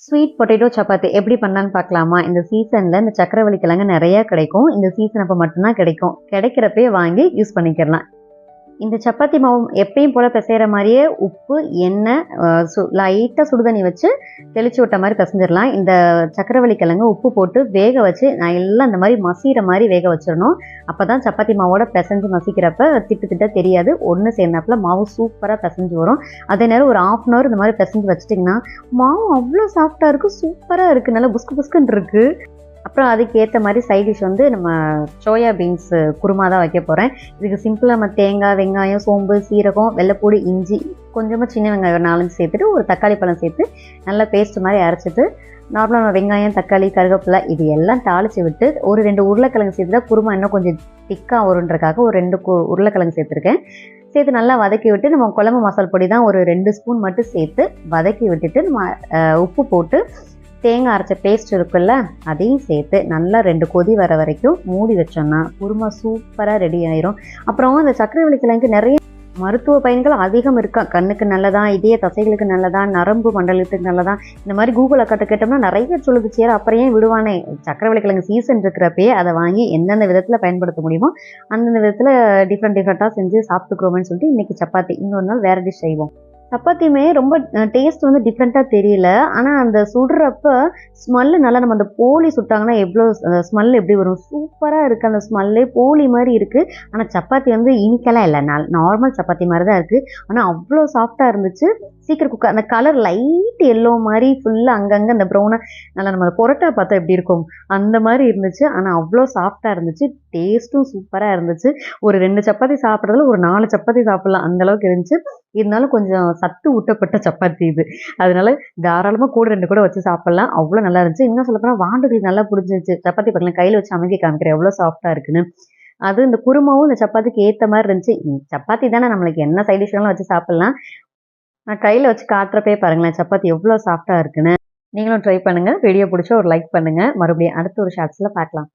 Sweet potato chapati எப்படி பண்ணலான்னு பார்க்கலாமா? இந்த சீசன்ல இந்த சக்கரவள்ளி கிழங்கு நெறைய கிடைக்கும். இந்த சீசன் அப்ப மட்டும் தான் கிடைக்கும். கிடைக்கிறப்பயே வாங்கி யூஸ் பண்ணிக்கலாம். இந்த சப்பாத்தி மாவு எப்பயும் போல பிசையிற மாரியே உப்பு, எண்ணெய், லைட்டா சுடுதண்ணி வச்சு தெளிச்சு விட்ட மாரி பிசைஞ்சிடலாம். இந்த சக்கரவள்ளி கிழங்கு உப்பு போட்டு வேக வச்சு நல்லா இந்த மாரி மசிகிற மாரி வேக வச்சிடணும். அப்பதான் சப்பாத்தி மாவோட பிசைஞ்சு மசிக்கிறப்ப திட்டு திட்டா தெரியாது. ஒன்று சேர்ந்தாப்புல மாவு சூப்பரா பிசைஞ்சு வரும். அதே நேரம் ஒரு 1/2 அன் ஹவர் இந்த மாதிரி பிசைஞ்சு வச்சிட்டிங்கன்னா மாவு அவ்வளோ சாஃப்டா இருக்கு, சூப்பரா இருக்கு, நல்லா புஸ்கு புஸ்குன்னு இருக்கு. அப்புறம் அதுக்கேற்ற மாதிரி சைட் டிஷ் வந்து நம்ம சோயா பீன்ஸ் குருமா தான் வைக்க போகிறேன். இதுக்கு சிம்பிளாக நம்ம தேங்காய், வெங்காயம், சோம்பு, சீரகம், வெள்ளைப்பூடி, இஞ்சி, கொஞ்சமாக சின்ன வெங்காயம் 4 சேர்த்துட்டு ஒரு தக்காளி பழம் சேர்த்து நல்லா பேஸ்ட் மாதிரி அரைச்சிட்டு நார்மலாக நம்ம வெங்காயம், தக்காளி, கருவேப்பிலை இது எல்லாம் தாளித்து விட்டு ஒரு 2 உருளைக்கிழங்கு சேர்த்துட்டா குருமா இன்னும் கொஞ்சம் திக்காக வருன்றக்காக ஒரு 2 உருளைக்கிழங்கு சேர்த்துருக்கேன். சேர்த்து நல்லா வதக்கி விட்டு நம்ம குழம்பு மசால் பொடி தான் ஒரு 2 ஸ்பூன் மட்டும் சேர்த்து வதக்கி விட்டுட்டு நம்ம உப்பு போட்டு தேங்காய் அரைச்ச பேஸ்ட் இருக்குல்ல அதையும் சேர்த்து நல்லா 2 கொதி வர வரைக்கும் மூடி வச்சோம்னா குருமா சூப்பராக ரெடி ஆயிரும். அப்புறம் இந்த சக்கரவள்ளி கிழங்கு நிறைய மருத்துவ பயன்கள் அதிகம் இருக்கா. கண்ணுக்கு நல்லதான், இதய தசைகளுக்கு நல்லதான், நரம்பு மண்டலத்துக்கு நல்லதான், இந்த மாதிரி கூகுள் அக்காட்ட கேட்டோம்னா நிறைய சொல்லுது. சேர் அப்புறம் ஏன் விடுவானே, சக்கரவள்ளி கிழங்கு சீசன் இருக்கிறப்பயே அதை வாங்கி எந்தெந்த விதத்தில் பயன்படுத்த முடியுமோ அந்தந்த விதத்தில் டிஃப்ரெண்ட்டாக செஞ்சு சாப்பிட்டுக்கிறோமேன்னு சொல்லிட்டு இன்றைக்கி சப்பாத்தி, இன்னொரு நாள் வேறு டிஷ் செய்வோம். சப்பாத்தியுமே ரொம்ப டேஸ்ட் வந்து டிஃப்ரெண்ட்டாக தெரியல. ஆனால் அந்த சுடுறப்ப ஸ்மெல்லு நல்லா, நம்ம அந்த போலி சுட்டாங்கன்னா எவ்வளோ ஸ்மெல் எப்படி வரும், சூப்பராக இருக்குது. அந்த ஸ்மெல்லே போலி மாதிரி இருக்குது. ஆனால் சப்பாத்தி வந்து இனிக்கெல்லாம் இல்லை, நார்மல் சப்பாத்தி மாதிரி தான் இருக்குது. ஆனால் அவ்வளோ சாஃப்டாக இருந்துச்சு. சீக்கிரம் குக்கர், அந்த கலர் லைட் எல்லோ மாதிரி ஃபுல்லாக அங்கங்கே அந்த ப்ரௌனாக நல்லா நம்ம பொரோட்டா பார்த்தா எப்படி இருக்கும் அந்த மாதிரி இருந்துச்சு. ஆனால் அவ்வளோ சாஃப்டாக இருந்துச்சு, டேஸ்ட்டும் சூப்பராக இருந்துச்சு. ஒரு 2 சப்பாத்தி சாப்பிட்றதுல ஒரு 4 சப்பாத்தி சாப்பிட்லாம் அந்தளவுக்கு இருந்துச்சு. இருந்தாலும் கொஞ்சம் சத்து ஊட்டப்பட்ட சப்பாத்தி இது, அதனால தாராளமாக கூட 2 கூட வச்சு சாப்பிட்லாம். அவ்வளோ நல்லா இருந்துச்சு. இன்னும் சொல்லப்போனால் வாண்டுகளுக்கு நல்லா பிடிச்சிருச்சு. சப்பாத்தி பார்க்கலாம், கையில் வச்சு அமைக்க காமிக்கிறேன் எவ்வளோ சாஃப்டாக இருக்குன்னு. அது இந்த குருமாவும் இந்த சப்பாத்திக்கு ஏற்ற மாதிரி இருந்துச்சு. சப்பாத்தி தானே, நம்மளுக்கு என்ன சைட் டிஷ்ஷெல்லாம் வச்சு சாப்பிட்லாம். நான் கையில் வச்சு காட்டுறப்பே பாருங்களேன் சப்பாத்தி எவ்வளோ சாஃப்டாக இருக்குன்னு. நீங்களும் ட்ரை பண்ணுங்கள். வீடியோ பிடிச்சா ஒரு லைக் பண்ணுங்கள். மறுபடியும் அடுத்த ஒரு ஷார்ட்ஸில் பார்க்கலாம்.